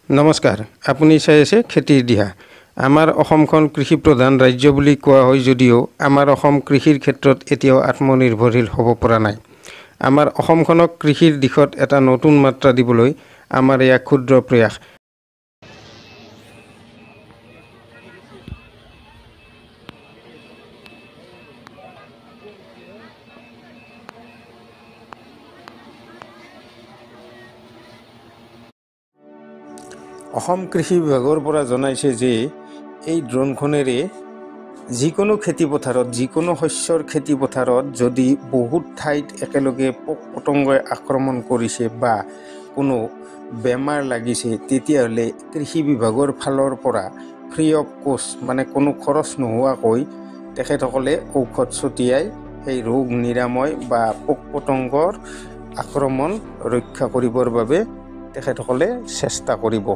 নমস্কাৰ আপুনি চাই আছে খেতিৰ দিহা আমাৰ অসমখন কৃষি প্ৰধান ৰাজ্য বুলি কোৱা হয় যদিও আমাৰ অসম কৃষিৰ ক্ষেত্ৰত এতিয়াও আত্মনিৰ্ভৰশীল হ'ব পৰা নাই আমাৰ অসমখনক কৃষিৰ দিশত এটা নতুন মাত্ৰা দিবলৈ আমাৰ এক ক্ষুদ্ৰ প্ৰয়াস অসম কৃষি বিভাগৰ পৰা জনাইছে যে এই ড্ৰোনখনেৰে যিকোনো খেতি পথাৰত যিকোনো শস্যৰ খেতি পথাৰত যদি বহুত ঠাইত একেলগে পোক পতংগই আক্ৰমণ কৰিছে বা কোনো বেমাৰ লাগিছে তেতিয়াহ'লে কৃষি বিভাগৰ ফালৰ পৰা ফ্ৰী অফ কষ্ট মানে কোনো খৰচ নোহোৱাকৈ তেখেতসকলে ঔষধ ছটিয়াই সেই ৰোগ নিৰাময় বা পোক পতংগৰ আক্ৰমণ ৰক্ষা কৰিবৰ বাবে তেখেতসকলে চেষ্টা কৰিব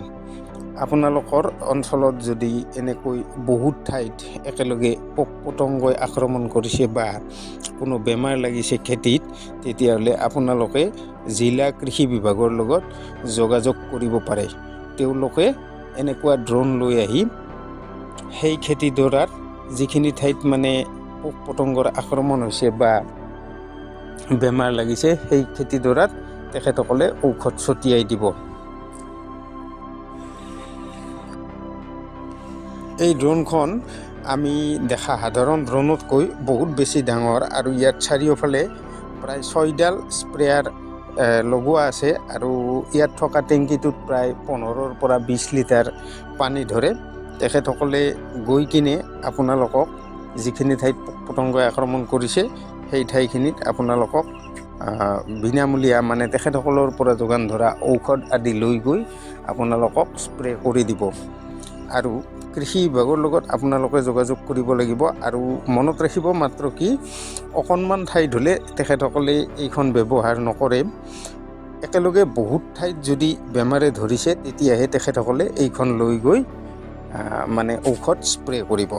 আপোনালোকৰ অঞ্চলত যদি এনেকৈ বহুত ঠাইত একেলগে পোক পতংগই আক্ৰমণ কৰিছে বা কোনো বেমাৰ লাগিছে খেতিত তেতিয়াহ'লে আপোনালোকে জিলা কৃষি বিভাগৰ লগত যোগাযোগ কৰিব পাৰে তেওঁলোকে এনেকুৱা ড্ৰোন লৈ আহি সেই খেতিডৰাত যিখিনি ঠাইত মানে পোক পতংগৰ আক্ৰমণ হৈছে বা বেমাৰ লাগিছে সেই খেতিডৰাত তেখেতসকলে ঔষধ ছটিয়াই দিব এই ড্ৰোনখন আমি দেখা সাধাৰণ ড্ৰোনতকৈ বহুত বেছি ডাঙৰ আৰু ইয়াত চাৰিওফালে প্ৰায় 6ডাল স্প্ৰেয়াৰ লগোৱা আছে আৰু ইয়াত থকা টেংকিটোত প্ৰায় 15ৰ পৰা 20 লিটাৰ পানী ধৰে তেখেতসকলে গৈ কিনে আপোনালোকক যিখিনি ঠাইত পতংগই আক্ৰমণ কৰিছে সেই ঠাইখিনিত আপোনালোকক বিনামূলীয়া মানে তেখেতসকলৰ পৰা যোগান ধৰা ঔষধ আদি লৈ গৈ আপোনালোকক স্প্ৰে কৰি দিব আৰু কৃষি বিভাগৰ লগত আপোনালোকে যোগাযোগ কৰিব লাগিব আৰু মনত ৰাখিব মাত্ৰ কি অকণমান ঠাইত হ'লে তেখেতসকলে এইখন ব্যৱহাৰ নকৰে একেলগে বহুত ঠাইত যদি বেমাৰে ধৰিছে তেতিয়াহে তেখেতসকলে এইখন লৈ গৈ মানে ঔষধ স্প্ৰে কৰিব